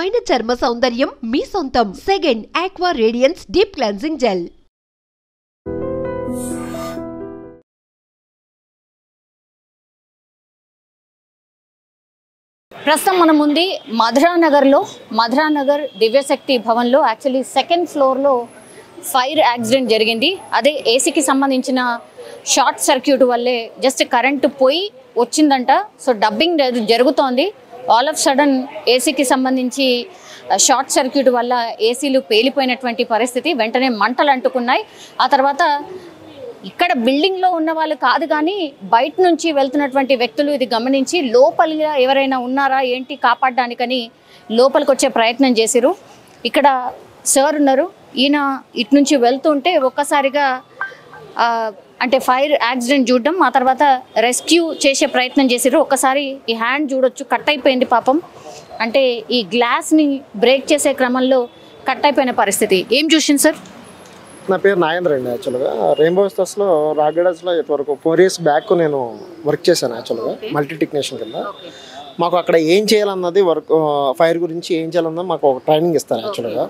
పైన చర్మ సౌందర్యం మీ సొంతం. Second aqua radiance deep cleansing gel. ప్రస్తుతం మనం ఉంది మధురానగర్ దివ్యశక్తి భవన్లో యాక్చువల్లీ సెకండ్ ఫ్లోర్లో ఫైర్ యాక్సిడెంట్ జరిగింది. అదే ఏసీకి సంబంధించిన షార్ట్ సర్క్యూట్ వల్లే జస్ట్ కరెంటు పోయి వచ్చిందంట. సో డబ్బింగ్ జరుగుతోంది. ఆల్ ఆఫ్ సడన్ ఏసీకి సంబంధించి షార్ట్ సర్క్యూట్ వల్ల ఏసీలు పేలిపోయినటువంటి పరిస్థితి. వెంటనే మంటలు అంటుకున్నాయి. ఆ తర్వాత ఇక్కడ బిల్డింగ్లో ఉన్న వాళ్ళు కాదు కానీ బయట నుంచి వెళ్తున్నటువంటి వ్యక్తులు ఇది గమనించి లోపలిగా ఎవరైనా ఉన్నారా ఏంటి కాపాడడానికని లోపలికి వచ్చే ప్రయత్నం చేశారు. ఇక్కడ సార్ ఉన్నారు. ఈయన ఇటు నుంచి వెళ్తుంటే ఒక్కసారిగా అంటే ఫైర్ యాక్సిడెంట్ చూడడం, ఆ తర్వాత రెస్క్యూ చేసే ప్రయత్నం చేశారు. ఒక్కసారి ఈ హ్యాండ్ చూడొచ్చు, కట్ అయిపోయింది పాపం. అంటే ఈ గ్లాస్ని బ్రేక్ చేసే క్రమంలో కట్ అయిపోయిన పరిస్థితి. ఏం చూసింది సార్? నా పేరు నాగేంద్ర అండి. యాక్చువల్గా రెయిన్బో స్టార్స్లో రాగడాస్లో ఇప్పటివరకు 4 years బ్యాక్ నేను వర్క్ చేశాను. యాక్చువల్గా మల్టీ టెక్నీషియన్ కింద మాకు అక్కడ ఏం చేయాలన్నది వర్క్, ఫైర్ గురించి ఏం చేయాలన్నది మాకు ఒక ట్రైనింగ్ ఇస్తారు. యాక్చువల్గా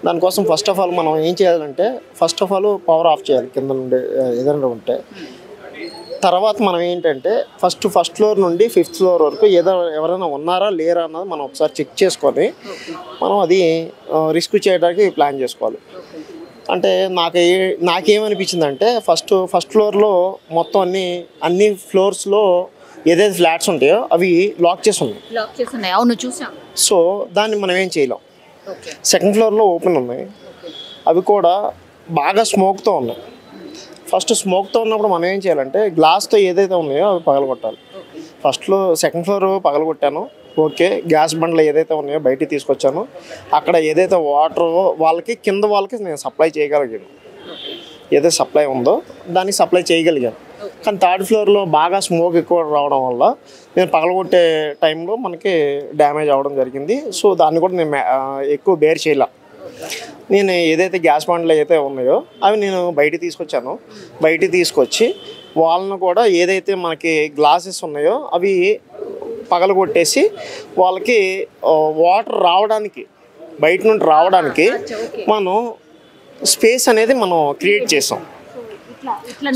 దానికోసం ఫస్ట్ ఆఫ్ ఆల్ మనం ఏం చేయాలంటే first of all power of చేయాలి కింద నుండి ఏదైనా ఉంటే. తర్వాత మనం ఏంటంటే ఫస్ట్ ఫ్లోర్ నుండి 5th floor వరకు ఎవరైనా ఉన్నారా లేరా అన్నది మనం ఒకసారి చెక్ చేసుకొని మనం అది రిస్క్ చేయడానికి ప్లాన్ చేసుకోవాలి. అంటే నాకేమనిపించిందంటే ఫస్ట్ ఫ్లోర్లో మొత్తం అన్ని ఫ్లోర్స్లో ఏదైతే ఫ్లాట్స్ ఉంటాయో అవి లాక్ చేసి ఉన్నాయి. అవును, చూసాం. సో దాన్ని మనం ఏం చేయలేం. సెకండ్ ఫ్లోర్లో ఓపెన్ ఉన్నాయి, అవి కూడా బాగా స్మోక్తో ఉన్నాయి. ఫస్ట్ స్మోక్తో ఉన్నప్పుడు మనం ఏం చేయాలంటే గ్లాస్తో ఏదైతే ఉన్నాయో అవి పగలగొట్టాలి. సెకండ్ ఫ్లోర్ పగలగొట్టాను. ఓకే, గ్యాస్ బండ్లు ఏదైతే ఉన్నాయో బయటికి తీసుకొచ్చాను. అక్కడ ఏదైతే వాటర్ కింద వాళ్ళకి నేను సప్లై చేయగలిగాను. ఏదైతే సప్లై ఉందో దానికి సప్లై చేయగలిగాను. కానీ 3rd floorలో బాగా స్మోక్ ఎక్కువ రావడం వల్ల నేను పగలగొట్టే టైంలో మనకి డ్యామేజ్ అవ్వడం జరిగింది. సో దాన్ని కూడా నేను ఎక్కువ బేర్ చేయలే. నేను ఏదైతే గ్యాస్ బండ్లు అయితే ఉన్నాయో అవి నేను బయటికి తీసుకొచ్చాను. బయటికి తీసుకొచ్చి వాళ్ళను కూడా ఏదైతే మనకి గ్లాసెస్ ఉన్నాయో అవి పగలగొట్టేసి వాళ్ళకి వాటర్ రావడానికి, బయట నుండి రావడానికి మనం స్పేస్ అనేది మనం క్రియేట్ చేసాం.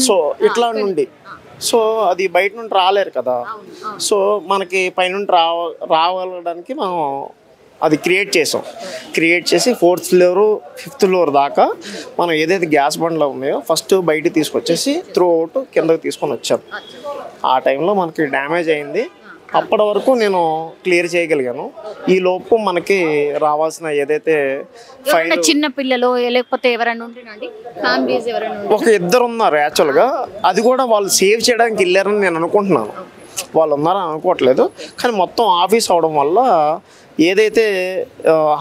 సో ఇట్లా నుండి అది బయట నుండి రాలేరు కదా. సో మనకి పైనుండి రావడానికి మనం అది క్రియేట్ చేసి 4th floor 5th floor దాకా మనం ఏదైతే గ్యాస్ బండ్లు ఉన్నాయో ఫస్ట్ బయటికి తీసుకొచ్చేసి త్రూ అవుట్ కిందకి తీసుకొని వచ్చాం. ఆ టైంలో మనకి డ్యామేజ్ అయింది. అప్పటి వరకు నేను క్లియర్ చేయగలిగాను. ఈ లోపు మనకి రావాల్సిన ఏదైతే చిన్న పిల్లలు లేకపోతే ఒక 2 ఉన్నారు. యాక్చువల్గా అది కూడా వాళ్ళు సేవ్ చేయడానికి వెళ్ళారని నేను అనుకుంటున్నాను. వాళ్ళు ఉన్నారని అనుకోవట్లేదు. కానీ మొత్తం ఆఫీస్ అవడం వల్ల ఏదైతే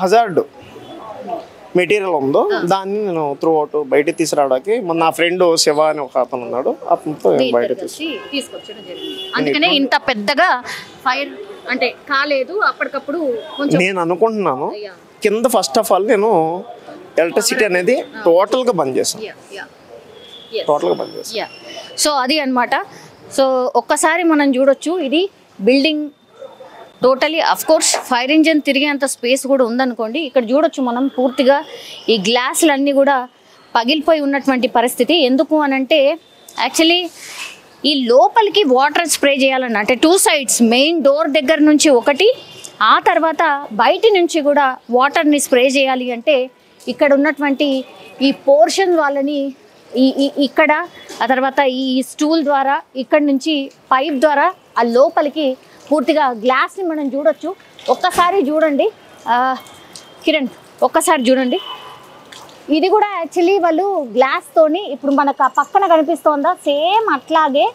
హజార్డ్ మెటీరియల్ ఉందో దాన్ని నేను త్రూ అవుట్ బయటకు తీసుకురావడానికి నా ఫ్రెండ్ శివ అని ఒక అతను ఉన్నాడు, అతనితో బయట తీసుకొచ్చడం జరిగింది. అందుకనే ఇంత పెద్దగా ఫైర్ అంటే కాలేదు. అప్పటికప్పుడు నేను అనుకుంటున్నాను కింద ఫస్ట్ ఆఫ్ ఆల్ నేను ఎలక్ట్రిసిటీ అనేది టోటల్గా బంద్ చేశాను. సో అది అన్నమాట. సో ఒక్కసారి మనం చూడొచ్చు, ఇది building totally of course fire engine తిరిగేంత స్పేస్ కూడా ఉందనుకోండి. ఇక్కడ చూడొచ్చు మనం పూర్తిగా ఈ గ్లాసులన్నీ కూడా పగిలిపోయి ఉన్నటువంటి పరిస్థితి. ఎందుకు అనంటే యాక్చువల్లీ ఈ లోపలికి వాటర్ స్ప్రే చేయాలన్న, అంటే 2 sides మెయిన్ డోర్ దగ్గర నుంచి ఒకటి, ఆ తర్వాత బయటి నుంచి కూడా వాటర్ని స్ప్రే చేయాలి అంటే ఇక్కడ ఉన్నటువంటి ఈ పోర్షన్ వాళ్ళని ఇక్కడ, ఆ తర్వాత ఈ స్టూల్ ద్వారా ఇక్కడ నుంచి పైప్ ద్వారా ఆ లోపలికి పూర్తిగా గ్లాస్ని మనం చూడొచ్చు. ఒక్కసారి చూడండి కిరణ్, ఒక్కసారి చూడండి. ఇది కూడా యాక్చువల్లీ వాళ్ళు గ్లాస్తోని, ఇప్పుడు మనకు ఆ పక్కన కనిపిస్తోందా సేమ్ అట్లాగే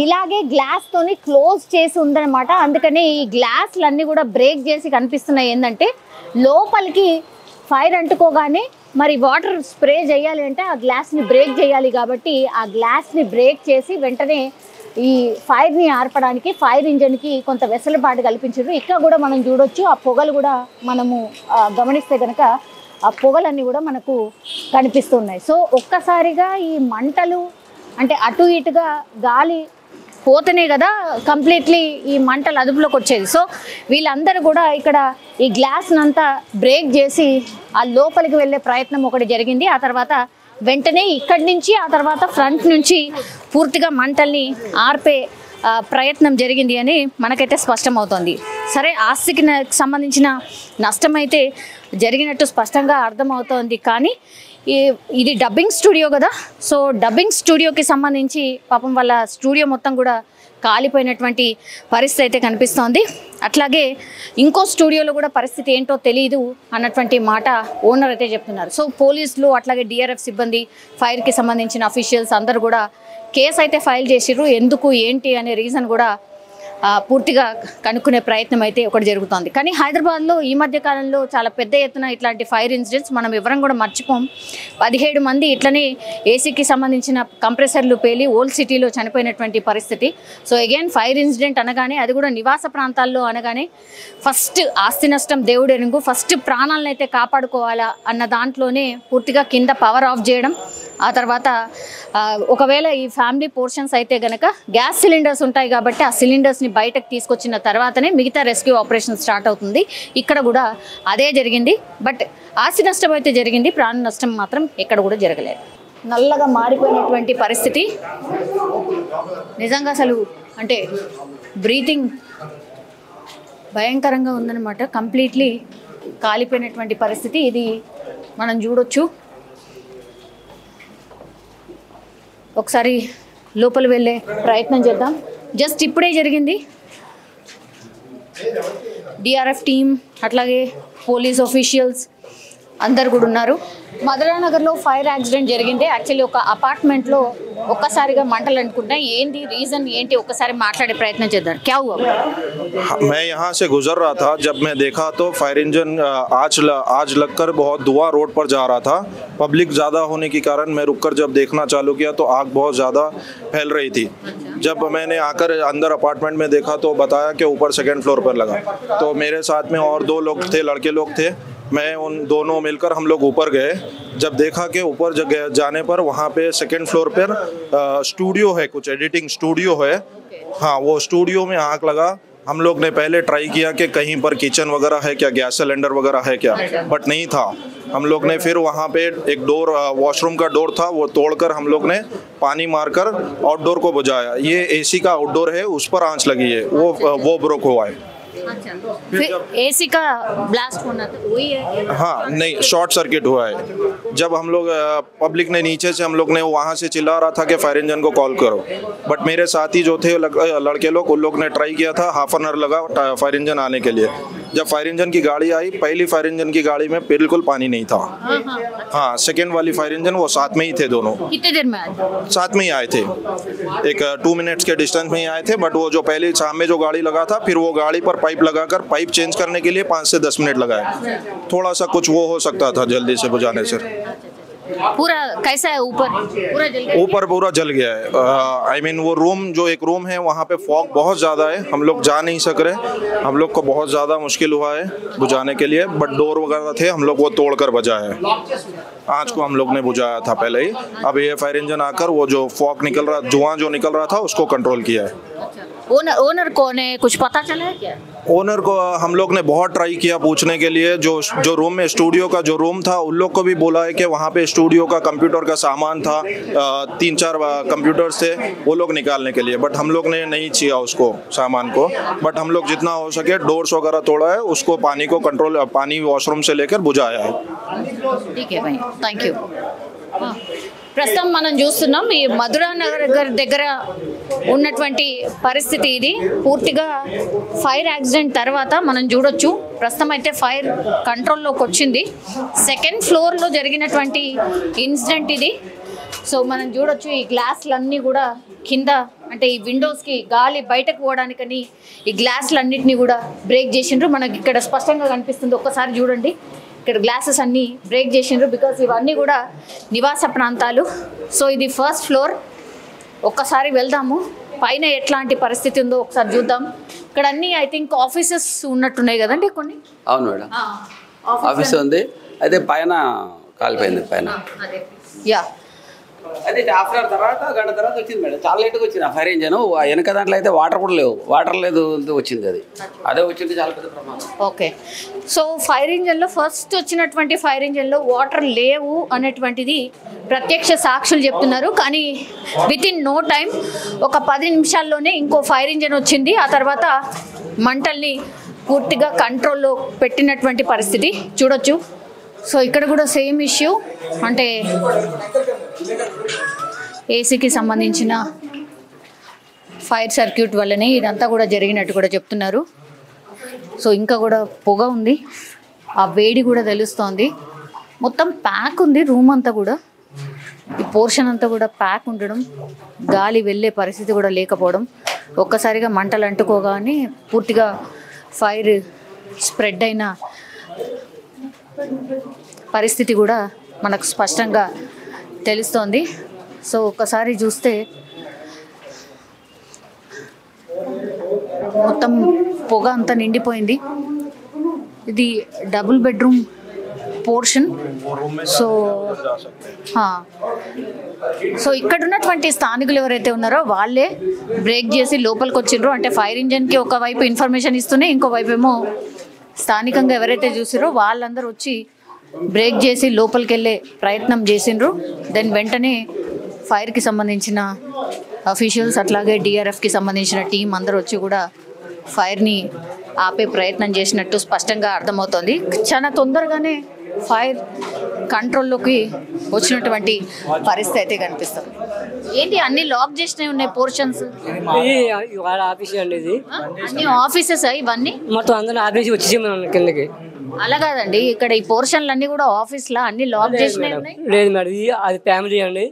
ఇలాగే గ్లాస్తోని క్లోజ్ చేసి ఉందన్నమాట. అందుకని ఈ గ్లాసులన్నీ కూడా బ్రేక్ చేసి కనిపిస్తున్నాయి. ఏంటంటే లోపలికి ఫైర్ అంటుకోగానే మరి వాటర్ స్ప్రే చేయాలి అంటే ఆ గ్లాస్ని బ్రేక్ చేయాలి. కాబట్టి ఆ గ్లాస్ని బ్రేక్ చేసి వెంటనే ఈ ఫైర్ని ఆర్పడానికి ఫైర్ ఇంజన్కి కొంత వెసులుబాటు కల్పించారు. ఇక్కడ కూడా మనం చూడొచ్చు, ఆ పొగలు కూడా మనము గమనిస్తే కనుక ఆ పొగలన్నీ కూడా మనకు కనిపిస్తున్నాయి. సో ఒక్కసారిగా ఈ మంటలు అంటే అటు ఇటుగా గాలి పోతేనే కదా కంప్లీట్లీ ఈ మంటలు అదుపులోకి వచ్చేది. సో వీళ్ళందరూ కూడా ఇక్కడ ఈ గ్లాస్నంతా బ్రేక్ చేసి ఆ లోపలికి వెళ్ళే ప్రయత్నం ఒకటి జరిగింది. ఆ తర్వాత వెంటనే ఇక్కడి నుంచి ఆ తర్వాత ఫ్రంట్ నుంచి పూర్తిగా మంటల్ని ఆర్పే ప్రయత్నం జరిగింది అని మనకైతే స్పష్టమవుతోంది. సరే, ఆస్తికి సంబంధించిన నష్టం అయితే జరిగినట్టు స్పష్టంగా అర్థమవుతోంది. కానీ ఇది డబ్బింగ్ స్టూడియో కదా, సో డబ్బింగ్ స్టూడియోకి సంబంధించి పాపం వాళ్ళ స్టూడియో మొత్తం కూడా కాలిపోయినటువంటి పరిస్థితి అయితే కనిపిస్తోంది. అట్లాగే ఇంకో స్టూడియోలో కూడా పరిస్థితి ఏంటో తెలియదు అన్నటువంటి మాట ఓనర్ అయితే చెప్తున్నారు. సో పోలీసులు అట్లాగే డిఆర్ఎఫ్ సిబ్బంది, ఫైర్కి సంబంధించిన అఫీషియల్స్ అందరూ కూడా కేసు అయితే ఫైల్ చేసిర్రు. ఎందుకు ఏంటి అనే రీజన్ కూడా పూర్తిగా కనుక్కునే ప్రయత్నం అయితే ఒకటి జరుగుతోంది. కానీ హైదరాబాద్లో ఈ మధ్య కాలంలో చాలా పెద్ద ఎత్తున ఇట్లాంటి ఫైర్ ఇన్సిడెంట్స్ మనం ఎవరం కూడా మర్చిపోం. 17 మంది ఇట్లనే ఏసీకి సంబంధించిన కంప్రెసర్లు పేలి ఓల్డ్ సిటీలో చనిపోయినటువంటి పరిస్థితి. సో అగైన్ ఫైర్ ఇన్సిడెంట్ అనగానే, అది కూడా నివాస ప్రాంతాల్లో అనగానే ఫస్ట్ ఆస్తి నష్టం దేవుడు ఎరుగు, ఫస్ట్ ప్రాణాలను అయితే కాపాడుకోవాలా అన్న దాంట్లోనే పూర్తిగా కింద పవర్ ఆఫ్ చేయడం. ఆ తర్వాత ఒకవేళ ఈ ఫ్యామిలీ పోర్షన్స్ అయితే గనక గ్యాస్ సిలిండర్స్ ఉంటాయి కాబట్టి ఆ సిలిండర్స్ని బయటకు తీసుకొచ్చిన తర్వాతనే మిగతా రెస్క్యూ ఆపరేషన్ స్టార్ట్ అవుతుంది. ఇక్కడ కూడా అదే జరిగింది. బట్ ఆస్తి నష్టం అయితే జరిగింది, ప్రాణ నష్టం మాత్రం ఎక్కడ కూడా జరగలేదు. నల్లగా మారిపోయినటువంటి పరిస్థితి నిజంగా అసలు అంటే బ్రీతింగ్ భయంకరంగా ఉందన్నమాట. కంప్లీట్లీ కాలిపోయినటువంటి పరిస్థితి ఇది మనం చూడొచ్చు. ఒకసారి లోపల వెళ్ళే ప్రయత్నం చేద్దాం. జస్ట్ ఇప్పుడే జరిగింది. డిఆర్ఎఫ్ టీమ్ అట్లాగే పోలీస్ ఆఫీషియల్స్ అందరు కూడా ఉన్నారు. మధురానగర్లో ఫైర్ యాక్సిడెంట్ జరిగింది. యాక్చువల్లీ ఒక అపార్ట్మెంట్లో ఒక్కసారిగా మంటలు అనుకుంటాయి. ఏంటి రీజన్ ఏంటి ఒక్కసారి మాట్లాడే ప్రయత్నం చేద్దాం. क्या हुआ? मैं यहाँ से गुजर रहा था, जब मैं देखा तो फायर इंजन आज लगकर बहुत धुआं रोड पर जा रहा था. पब्लिक ज़्यादा होने के कारण मैं रुककर जब देखना चालू किया तो आग बहुत ज़्यादा फैल रही थी. जब मैंने आकर अंदर अपार्टमेंट में देखा तो बताया कि ऊपर 2nd फ्लोर पर लगा. तो मेरे साथ में और 2 लोग थे, लड़के लोग थे. मैं उन दोनों मिलकर हम लोग ऊपर गए. जब देखा कि ऊपर जाने पर वहाँ पे 2nd फ्लोर पर स्टूडियो है, कुछ एडिटिंग स्टूडियो है. हाँ, वो स्टूडियो में आग लगा. हम लोग ने पहले ट्राई किया कि कहीं पर किचन वगैरह है क्या, गैस सिलेंडर वगैरह है क्या, बट नहीं था. हम लोग ने फिर वहाँ पे एक डोर, वॉशरूम का डोर था, वो तोड़कर हम लोग ने पानी मारकर आउटडोर को बुझाया. ये एसी का आउटडोर है, उस पर आंच लगी है, वो ब्रोक हुआ है. फिर एसी का ब्लास्ट होना था वही है? हाँ, नहीं, शॉर्ट सर्किट हुआ है. जब हम लोग पब्लिक ने नीचे से हम लोग ने वहाँ से चिल्ला रहा था कि फायर इंजन को कॉल करो, बट मेरे साथी जो थे लड़के लोग, उन लोग ने ट्राई किया था. हाफ एन आवर लगा फायर इंजन आने के लिए. जब फायर इंजन की गाड़ी आई, पहली फायर इंजन की गाड़ी में बिल्कुल पानी नहीं था. हाँ, 2nd वाली फायर इंजन वो साथ में ही थे दोनों. कितने देर में आए? साथ में ही आए थे, एक 2 मिनट्स के डिस्टेंस में ही आए थे. बट वो जो पहले सामने जो गाड़ी लगा था, फिर वो गाड़ी पर पाइप लगाकर पाइप चेंज करने के लिए 5 से 10 मिनट लगाए. थोड़ा सा कुछ वो हो सकता था जल्दी से बुझाने से. पूरा कैसा है? ऊपर पूरा जल गया? ऊपर पूरा जल गया है. आई मीन वो रूम, जो एक रूम है वहाँ पे फॉग बहुत ज़्यादा है, हम लोग जा नहीं सक रहे. हम लोग को बहुत ज़्यादा मुश्किल हुआ है बुझाने के लिए. बट डोर वगैरह थे, हम लोग वो तोड़ कर बजाए. आँच को हम लोग ने बुझाया था पहले ही. अब ये फायर इंजन आकर वो जो फॉग निकल रहा, धुआं जो निकल रहा था, उसको कंट्रोल किया है. ओनर कौन है, कुछ पता चला है क्या? ओनर को हम लोग ने बहुत ट्राई किया पूछने के लिए. जो रूम में स्टूडियो का जो रूम था, उन लोग को भी बोला है कि वहाँ पे स्टूडियो का कंप्यूटर का सामान था, 3-4 कंप्यूटर्स थे, वो लोग निकालने के लिए. बट हम लोग ने नहीं छिया उसको सामान को. बट हम लोग जितना हो सके डोर्स वगैरह तोड़ा है, उसको पानी को कंट्रोल, पानी वॉशरूम से लेकर बुझाया है. ठीक है भाई, थैंक यू. ప్రస్తుతం మనం చూస్తున్నాం ఈ మధురానగర్ దగ్గర ఉన్నటువంటి పరిస్థితి. ఇది పూర్తిగా ఫైర్ యాక్సిడెంట్ తర్వాత మనం చూడొచ్చు. ప్రస్తుతం అయితే ఫైర్ కంట్రోల్లోకి వచ్చింది. 2nd ఫ్లోర్లో జరిగినటువంటి ఇన్సిడెంట్ ఇది. సో మనం చూడొచ్చు ఈ గ్లాసులన్నీ కూడా కింద, అంటే ఈ విండోస్కి గాలి బయటకు పోవడానికని ఈ గ్లాసులన్నిటినీ కూడా బ్రేక్ చేసిండ్రు. మనకి ఇక్కడ స్పష్టంగా కనిపిస్తుంది, ఒక్కసారి చూడండి. ఇక్కడ గ్లాసెస్ అన్నీ బ్రేక్ చేసిండ్రు, బికాస్ ఇవన్నీ కూడా నివాస ప్రాంతాలు. సో ఇది 1st ఫ్లోర్. ఒక్కసారి వెళ్దాము పైన ఎట్లాంటి పరిస్థితి ఉందో ఒకసారి చూద్దాం. ఇక్కడ అన్నీ ఐ థింక్ ఆఫీసెస్ ఉన్నట్టున్నాయి కదండి కొన్ని. అవును మేడం, ఆఫీస్ ఉంది. అయితే పైన కాలిపోయింది పైన. యా, అదే హాఫ్ అన్ అవర్ తర్వాత గంట తర్వాత వచ్చింది మేడం. చాలా లేట్గా వచ్చింది ఆ ఫైర్ ఇంజన్. వెనక దాంట్లో అయితే వాటర్ కూడా లేవు, వాటర్ లేదు వచ్చింది అది. అదే వచ్చింది చాలా పెద్ద ప్రమాదం. ఓకే, సో ఫైర్ ఇంజన్లో ఫస్ట్ వచ్చినటువంటి ఫైర్ ఇంజన్లో వాటర్ లేవు అనేటువంటిది ప్రత్యక్ష సాక్షులు చెప్తున్నారు. కానీ విత్ ఇన్ నో టైం ఒక 10 నిమిషాల్లోనే ఇంకో ఫైర్ ఇంజన్ వచ్చింది. ఆ తర్వాత మంటల్ని పూర్తిగా కంట్రోల్లో పెట్టినటువంటి పరిస్థితి చూడొచ్చు. సో ఇక్కడ కూడా సేమ్ ఇష్యూ, అంటే ఏసీకి సంబంధించిన ఫైర్ సర్క్యూట్ వల్లనే ఇదంతా కూడా జరిగినట్టు కూడా చెప్తున్నారు. సో ఇంకా కూడా పొగ ఉంది, ఆ వేడి కూడా తెలుస్తోంది. మొత్తం ప్యాక్ ఉంది రూమ్ అంతా కూడా, ఈ పోర్షన్ అంతా కూడా ప్యాక్ ఉండడం, గాలి వెళ్ళే పరిస్థితి కూడా లేకపోవడం, ఒక్కసారిగా మంటలు అంటుకోగానే పూర్తిగా ఫైర్ స్ప్రెడ్ అయిన పరిస్థితి కూడా మనకు స్పష్టంగా తెలుస్తోంది. సో ఒక్కసారి చూస్తే మొత్తం పొగ అంతా నిండిపోయింది. ఇది డబుల్ బెడ్రూమ్ పోర్షన్. సో ఇక్కడ ఉన్నటువంటి స్థానికులు ఎవరైతే ఉన్నారో వాళ్ళే బ్రేక్ చేసి లోపలికి వచ్చిండ్రు. అంటే ఫైర్ ఇంజన్కి ఒకవైపు ఇన్ఫర్మేషన్ ఇస్తూనే ఇంకోవైపు ఏమో స్థానికంగా ఎవరైతే చూసారో వాళ్ళందరూ వచ్చి బ్రేక్ చేసి లోపలికి వెళ్ళే ప్రయత్నం చేసిండ్రు. దెన్ వెంటనే ఫైర్కి సంబంధించిన అఫీషియల్స్ అట్లాగే డిఆర్ఎఫ్కి సంబంధించిన టీం అందరూ వచ్చి కూడా ఫైర్ని ఆపే ప్రయత్నం చేసినట్టు స్పష్టంగా అర్థమవుతోంది. చాలా తొందరగానే ఫైర్ కంట్రోల్లోకి వచ్చినటువంటి పరిస్థితి అయితే కనిపిస్తుంది. ఏంటి అన్ని లాక్ చేసినవి ఉన్నాయి పోర్షన్స్? ఆఫీస్ అండి ఇది, అన్ని ఆఫీసెస్ ఇవన్నీ మొత్తం అందరూ ఆఫీస్ వచ్చేసి కిందకి. అలా కాదండి, ఇక్కడ ఈ పోర్షన్లు అన్నీ కూడా ఆఫీస్ లా అన్ని లాక్ చేసినవి ఉన్నాయి. లేదు మేడం, ఇది అది ఫ్యామిలీ అండి,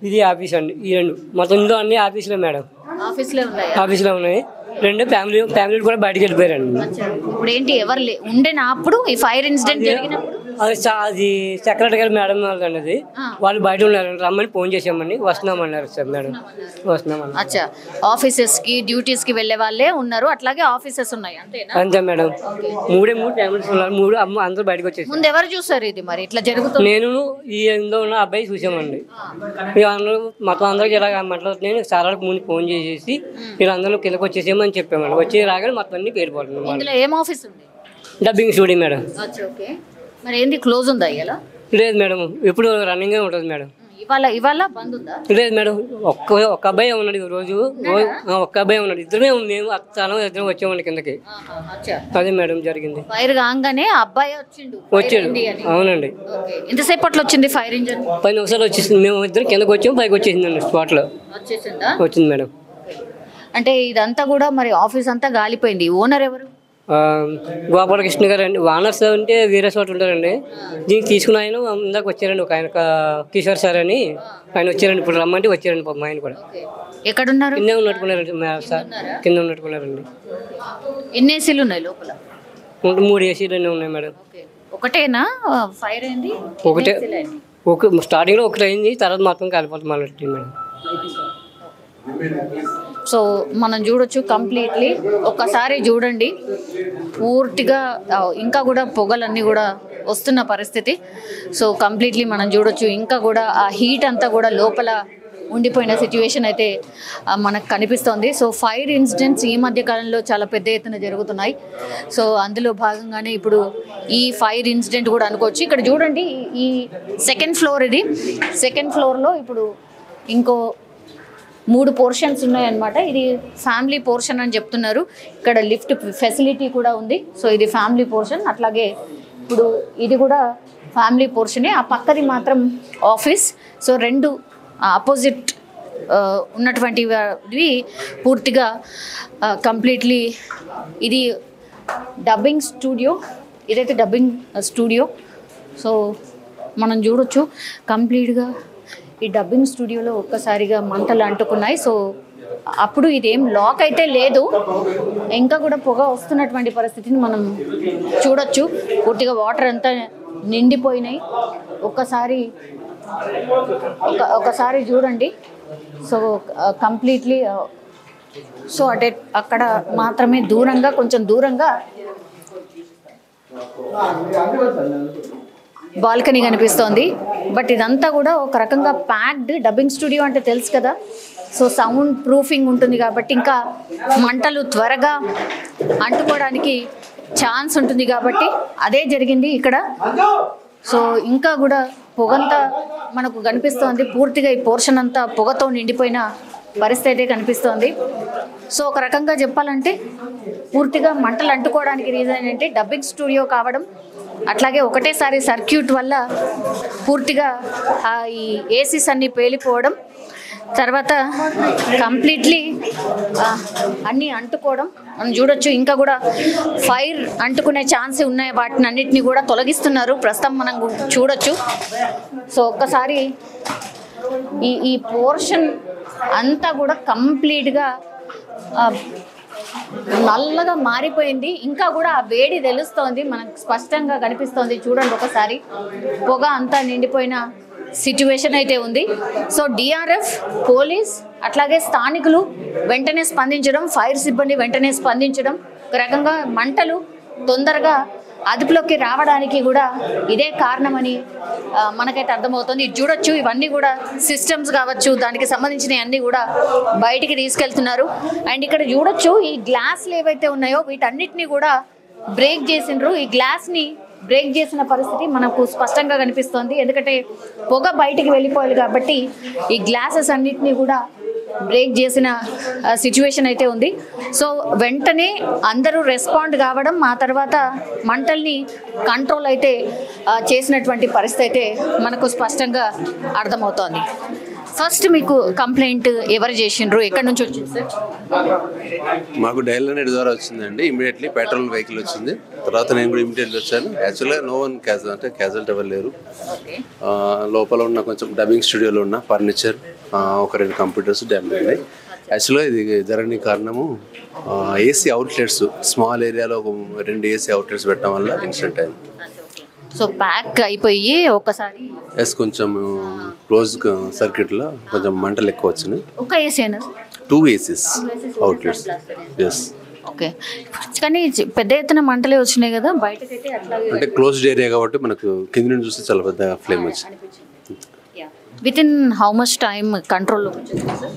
ఇది ఆఫీస్ అండి. ఈ రెండు మొత్తం ఇందులో అన్ని ఆఫీసులో మేడం, ఆఫీస్లో ఉన్నాయి. ఆఫీసులో ఉన్నాయి. రెండు ఫ్యామిలీ కూడా బయటకు వెళ్ళిపోయారండి. ఇప్పుడు ఏంటి ఎవరు ఉండేనా అప్పుడు ఈ ఫైర్ ఇన్సిడెంట్ జరిగినప్పుడు? అది సెక్రటరీ గారు మేడం వాళ్ళండి, అది వాళ్ళు బయట ఉన్నారు, రమ్మని ఫోన్ చేసామని వస్తున్నామన్నారు సార్. మేడం వస్తున్నామన్నారు. అచ్చా, ఆఫీసెస్ కి డ్యూటీస్ కి వెళ్ళే వాళ్ళే ఉన్నారు, అట్లాగే ఆఫీసెస్ ఉన్నాయి అంతేనా? అంతే మేడం. మూడు ఫ్యామిలీస్ ఉన్నారు, మూడు అందరూ బయటకు వచ్చేసి. ముందు ఎవరు చూసారు ఇది మరి ఇట్లా జరుగుతుంది? నేను ఈ ఇందులో ఉన్న అబ్బాయి చూసామండి. అందరూ మొత్తం అందరికి ఇలా మాట్లాడుతున్నాయి. చాలా ముందు ఫోన్ చేసేసి వీళ్ళందరూ కిందకి వచ్చేసేమని చెప్పామండి. వచ్చి రాగానే మొత్తం అన్ని పేరుపోతుంది. ఏం ఆఫీస్ ఉంది? Dubbing studio madam. ఓకే, మరి ఏంది క్లోజ్ ఉందా ఇలా? లేదు మేడం, ఎప్పుడు రన్నింగ్ ఉంటుంది మేడం. ఇవాళ బంద్ ఉందా? లేదు మేడం, ఒక్క అబ్బాయి ఉన్నాడు రోజు, ఒక్క అబ్బాయి ఉన్నాడు. ఇద్దరమే మేము అత్తనం ఇద్దరం వచ్చామండి కిందకి. అదే మేడం జరిగింది. ఫైర్ కాగానే అబ్బాయి వచ్చాడు. అవునండి. ఎంతసేపట్లో వచ్చింది ఫైర్ ఇంజన్? 10 నిమిషాలు వచ్చేసింది. మేము ఇద్దరు కిందకి వచ్చాము, పైకి వచ్చేసిందండి స్పాట్ లో వచ్చింది మేడం. అంటే ఇదంతా కూడా మరి ఆఫీస్ అంతా గాలిపోయింది. ఓనర్ ఎవరు? గోపాలకృష్ణ గారు అండి. వానర్స్ అంటే వేరే చోట ఉంటారండి. దీనికి తీసుకున్న ఆయన ఇందాక వచ్చారండి, ఒక ఆయన కిషోర్ సార్ అని ఆయన వచ్చారండి. ఇప్పుడు రమ్మంటే వచ్చారండి పాపం ఆయన కూడా. ఎక్కడున్నారు? కింద ఉన్నట్టుకున్నారండి సార్, కింద ఉన్నట్టుకున్నారండి. ఎన్ని ఏసీలు ఉన్నాయి లోపల? 3 ఏసీలు అన్నీ ఉన్నాయి మేడం. ఒకటేనా ఫైర్ అయింది? ఒకటే, స్టార్టింగ్ లో ఒకటి అయింది, తర్వాత మొత్తం కలిపోతుంది మేడం. సో మనం చూడొచ్చు కంప్లీట్లీ, ఒక్కసారి చూడండి పూర్తిగా ఇంకా కూడా పొగలన్నీ కూడా వస్తున్న పరిస్థితి. సో కంప్లీట్లీ మనం చూడొచ్చు, ఇంకా కూడా ఆ హీట్ అంతా కూడా లోపల ఉండిపోయిన సిచ్యువేషన్ అయితే మనకు కనిపిస్తోంది. సో ఫైర్ ఇన్సిడెంట్స్ ఈ మధ్య కాలంలో చాలా పెద్ద ఎత్తున జరుగుతున్నాయి. సో అందులో భాగంగానే ఇప్పుడు ఈ ఫైర్ ఇన్సిడెంట్ కూడా అనుకోవచ్చు. ఇక్కడ చూడండి, ఈ సెకండ్ ఫ్లోర్, ఇది సెకండ్ ఫ్లోర్లో ఇప్పుడు ఇంకో 3 పోర్షన్స్ ఉన్నాయన్నమాట. ఇది ఫ్యామిలీ పోర్షన్ అని చెప్తున్నారు. ఇక్కడ లిఫ్ట్ ఫెసిలిటీ కూడా ఉంది. సో ఇది ఫ్యామిలీ పోర్షన్. అట్లాగే ఇప్పుడు ఇది కూడా ఫ్యామిలీ పోర్షనే, ఆ పక్కది మాత్రం ఆఫీస్. సో 2 ఆపోజిట్ ఉన్నటువంటివి పూర్తిగా కంప్లీట్లీ. ఇది డబ్బింగ్ స్టూడియో, ఇదైతే డబ్బింగ్ స్టూడియో. సో మనం చూడొచ్చు కంప్లీట్గా ఈ డబ్బింగ్ స్టూడియోలో ఒక్కసారిగా మంటలు అంటుకున్నాయి. సో అప్పుడు ఇదేం లాక్ అయితే లేదు, ఇంకా కూడా పొగ వస్తున్నటువంటి పరిస్థితిని మనం చూడొచ్చు. పూర్తిగా వాటర్ అంతా నిండిపోయినాయి. ఒకసారి చూడండి. సో కంప్లీట్లీ, సో అక్కడ మాత్రమే కొంచెం దూరంగా బాల్కనీ కనిపిస్తోంది. బట్ ఇదంతా కూడా ఒక రకంగా ప్యాక్డ్. డబ్బింగ్ స్టూడియో అంటే తెలుసు కదా, సో సౌండ్ ప్రూఫింగ్ ఉంటుంది కాబట్టి ఇంకా మంటలు త్వరగా అంటుకోవడానికి ఛాన్స్ ఉంటుంది కాబట్టి అదే జరిగింది ఇక్కడ. సో ఇంకా కూడా పొగంతా మనకు కనిపిస్తోంది. పూర్తిగా ఈ పోర్షన్ అంతా పొగతో నిండిపోయిన పరిస్థితి కనిపిస్తోంది. సో ఒక రకంగా చెప్పాలంటే పూర్తిగా మంటలు అంటుకోవడానికి రీజన్ ఏంటంటే డబ్బింగ్ స్టూడియో కావడం, అట్లాగే ఒకటేసారి సర్క్యూట్ వల్ల పూర్తిగా ఈ ఏసీస్ అన్నీ పేలిపోవడం, తర్వాత కంప్లీట్లీ అన్నీ అంటుకోవడం మనం చూడొచ్చు. ఇంకా కూడా ఫైర్ అంటుకునే ఛాన్స్ ఉన్నాయి, వాటిని అన్నిటిని కూడా తొలగిస్తున్నారు ప్రస్తుతం మనం చూడొచ్చు. సో ఒక్కసారి ఈ పోర్షన్ అంతా కూడా కంప్లీట్గా నల్లగా మారిపోయింది. ఇంకా కూడా ఆ వేడి తెలుస్తోంది, మనకు స్పష్టంగా కనిపిస్తోంది. చూడండి ఒకసారి, పొగ అంతా నిండిపోయిన సిచ్యువేషన్ అయితే ఉంది. సో డిఆర్ఎఫ్, పోలీస్, అట్లాగే స్థానికులు వెంటనే స్పందించడం, ఫైర్ సిబ్బంది వెంటనే స్పందించడం, ఒక రకంగా మంటలు తొందరగా అదుపులోకి రావడానికి కూడా ఇదే కారణమని మనకైతే అర్థమవుతుంది. ఇది చూడొచ్చు, ఇవన్నీ కూడా సిస్టమ్స్ కావచ్చు, దానికి సంబంధించిన అన్నీ కూడా బయటికి తీసుకెళ్తున్నారు. అండ్ ఇక్కడ చూడొచ్చు ఈ గ్లాస్లు ఏవైతే ఉన్నాయో వీటన్నిటిని కూడా బ్రేక్ చేసిండ్రు. ఈ గ్లాస్ని బ్రేక్ చేసిన పరిస్థితి మనకు స్పష్టంగా కనిపిస్తోంది. ఎందుకంటే పొగ బయటికి వెళ్ళిపోయాలి కాబట్టి ఈ గ్లాసెస్ అన్నిటినీ కూడా బ్రేక్ చేసిన సిచ్యువేషన్ అయితే ఉంది. సో వెంటనే అందరూ రెస్పాండ్ కావడం, ఆ తర్వాత మంటల్ని కంట్రోల్ అయితే చేసినటువంటి పరిస్థితి అయితే మనకు స్పష్టంగా అర్థమవుతోంది. ఫస్ట్ మీకు కంప్లైంట్ ఎవరు చేసిండ్రు, ఎక్కడి నుంచి వచ్చింది సార్? మాకు డైల్ నెట్ ద్వారా వచ్చిందండి. ఇమీడియట్లీ పెట్రోల్ వెహికల్ వచ్చింది. తర్వాత నేను కూడా ఇమీడియట్లీ వచ్చాను. యాక్చువల్గా నో వన్ క్యాజువల్టీ ఎవరు లేరు. లోపల ఉన్న కొంచెం డబ్బింగ్ స్టూడియోలో ఉన్న ఫర్నిచర్, ఒక 2 కంప్యూటర్స్ డ్యామేజ్ అయినాయి. యాక్చువల్గా ఇది జరగడానికి కారణము ఏసీ అవుట్లెట్స్, స్మాల్ ఏరియాలో ఒక 2 ఏసీ అవుట్లెట్స్ పెట్టడం వల్ల ఇన్సిడెంట్ అయింది. సో ప్యాక్ అయిపోయి ఒకసారి కొంచెం క్లోజ్ సర్క్యూట్లో కొంచెం మంటలు ఎక్కువ వచ్చినాయి. ఒక ఏసీ అయినా 2 ఏసీస్ అవుట్లెట్స్. ఎస్. ఓకే, కానీ పెద్ద ఎత్తున మంటలే వచ్చినాయి కదా బయటకైతే? అట్లాగే అంటే క్లోజ్డ్ ఏరియా కాబట్టి మనకు కింద నుంచి చూస్తే చాలా పెద్ద ఫ్లేమ్ వచ్చింది. With in how much time కంట్రోల్లోకి వచ్చింది సార్?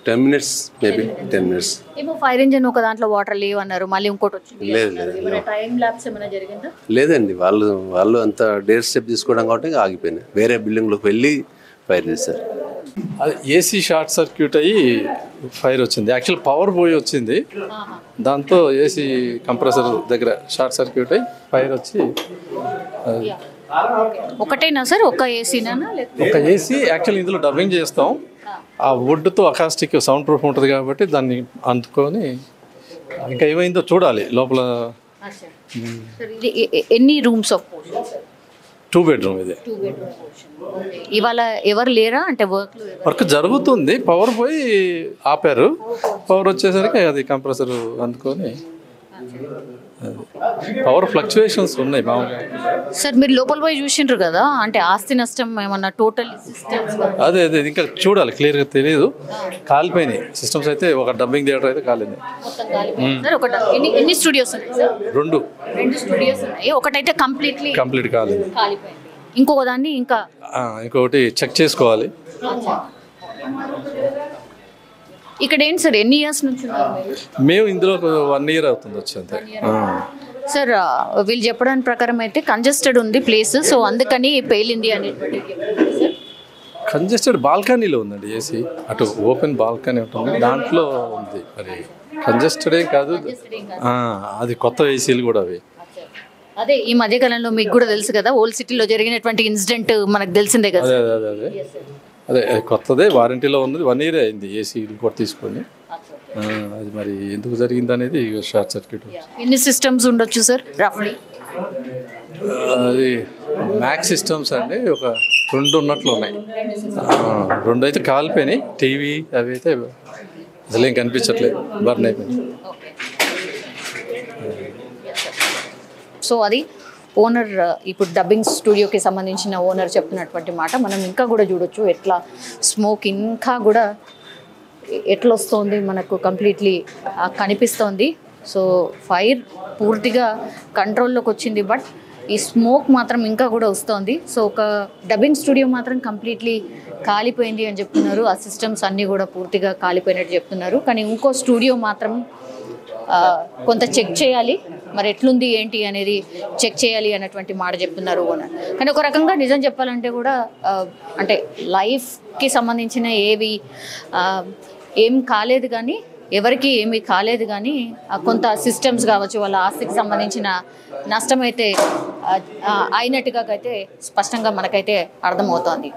10 minutes, maybe 10 minutes. ఏమో ఫైర్ ఇంజిన్ ఒక దాంట్లో వాటర్ లేవు అన్నారు, మళ్ళీ ఇంకోటి వచ్చింది. లేదు టైం ల్యాప్స్ ఏమైనా జరిగిందా? లేదండి, వాళ్ళు అంత డేర్ స్టెప్ తీసుకోవడం కాబట్టి ఆగిపోయినాయి. వేరే బిల్డింగ్లోకి వెళ్ళి ఫైర్ చేశారు. అది ఏసీ షార్ట్ సర్క్యూట్ అయ్యి ఫైర్ వచ్చింది. యాక్చువల్ పవర్ పోయి వచ్చింది, దాంతో ఏసీ కంప్రెసర్ దగ్గర షార్ట్ సర్క్యూట్ అయ్యి ఫైర్ వచ్చి. ఒకటేనా సార్, ఒక ఏసీనా? ఒక ఏసీ. యాక్చువల్ ఇందులో డబ్బింగ్ చేస్తాం, ఆ వుడ్తో అకాస్టిక్ సౌండ్ ప్రూఫ్ ఉంటుంది కాబట్టి దాన్ని అందుకొని ఇంకా ఏమైందో చూడాలి లోపల. ఎన్ని రూమ్స్ ఆఫ్? 2 bedroom ఇది. ఇవాళ ఎవరు లేరా అంటే వర్క్ జరుగుతుంది, పవర్ పోయి ఆపారు. పవర్ వచ్చేసరికి అది కంప్రెసర్ అందుకొని పవర్ ఫ్లక్చుయేషన్స్ ఉన్నాయి మామూలుగా. సార్ మీరు లోపల పోయి చూసిండ్రు కదా, అంటే ఆస్తి నష్టం ఏమన్నా టోటల్ సిస్టమ్స్? అదే ఇంకా చూడాలి, క్లియర్గా తెలియదు. కాలిపోయినాయి సిస్టమ్స్ అయితే. ఒక డబ్బింగ్ థియేటర్ అయితే కాలింది. ఎన్ని స్టూడియోస్ ఉన్నాయి సార్? 2 స్టూడియోస్ ఉన్నాయి. ఒకటైతే కంప్లీట్ కాలేదు, ఇంకొక దాన్ని ఇంకొకటి చెక్ చేసుకోవాలి. ఇక్కడ ఏంటి సార్, ఎన్ని ఇయర్స్ నుంచి మేము ఇందులో 1 year అవుతుంది వచ్చి అంతే సార్? వీళ్ళు చెప్పడానికి ప్రకారం అయితే కంజెస్టెడ్ ఉంది ప్లేస్, సో అందుకని పేలింది అనేది. కంజెస్టెడ్ బాల్కనీలో ఉందండి ఏసీ, అటు ఓపెన్ బాల్కనీ ఉంటుంది, దాంట్లో ఉంది. మరి కంజెస్టెడ్ ఏం కాదు, అది కొత్త ఏసీలు కూడా అవి. అదే ఈ మధ్యకాలంలో మీకు కూడా తెలుసు కదా, ఓల్డ్ సిటీలో జరిగినటువంటి ఇన్సిడెంట్ మనకు తెలిసిందే కదా. అదే కొత్తదే, వారంటీలో ఉన్నది. 1 year అయింది ఏసీ కూడా తీసుకొని. అది మరి ఎందుకు జరిగింది అనేది షార్ట్ సర్క్యూట్. ఎన్ని సిస్టమ్స్ ఉండొచ్చు సార్ రఫ్లీ? అది మ్యాక్స్ సిస్టమ్స్ అండి, ఒక 2 ఉన్నట్లు ఉన్నాయి. 2 అయితే కాలిపోయినాయి. టీవీ అవి అయితే అసలేం కనిపించట్లేదు, బర్న్ అయిపోయింది. సో అది ఓనర్, ఇప్పుడు డబ్బింగ్ స్టూడియోకి సంబంధించిన ఓనర్ చెప్తున్నటువంటి మాట. మనం ఇంకా కూడా చూడొచ్చు ఎట్లా స్మోక్ ఇంకా కూడా ఎట్లా వస్తుంది మనకు కంప్లీట్లీ కనిపిస్తోంది. సో ఫైర్ పూర్తిగా కంట్రోల్లోకి వచ్చింది, బట్ ఈ స్మోక్ మాత్రం ఇంకా కూడా వస్తుంది. సో ఒక డబ్బింగ్ స్టూడియో మాత్రం కంప్లీట్లీ కాలిపోయింది అని చెప్తున్నారు. ఆ సిస్టమ్స్ అన్నీ కూడా పూర్తిగా కాలిపోయినట్టు చెప్తున్నారు. కానీ ఇంకో స్టూడియో మాత్రం కొంత చెక్ చేయాలి, మరి ఎట్లుంది ఏంటి అనేది చెక్ చేయాలి అన్నటువంటి మాట చెప్తున్నారు ఓనర్. కానీ ఒక రకంగా నిజం చెప్పాలంటే కూడా అంటే లైఫ్కి సంబంధించిన ఏం కాలేదు, కానీ ఎవరికి ఏమీ కాలేదు, కానీ కొంత సిస్టమ్స్ కావచ్చు వాళ్ళ ఆస్తికి సంబంధించిన నష్టం అయితే అయినట్టుగా అయితే స్పష్టంగా మనకైతే అర్థమవుతోంది.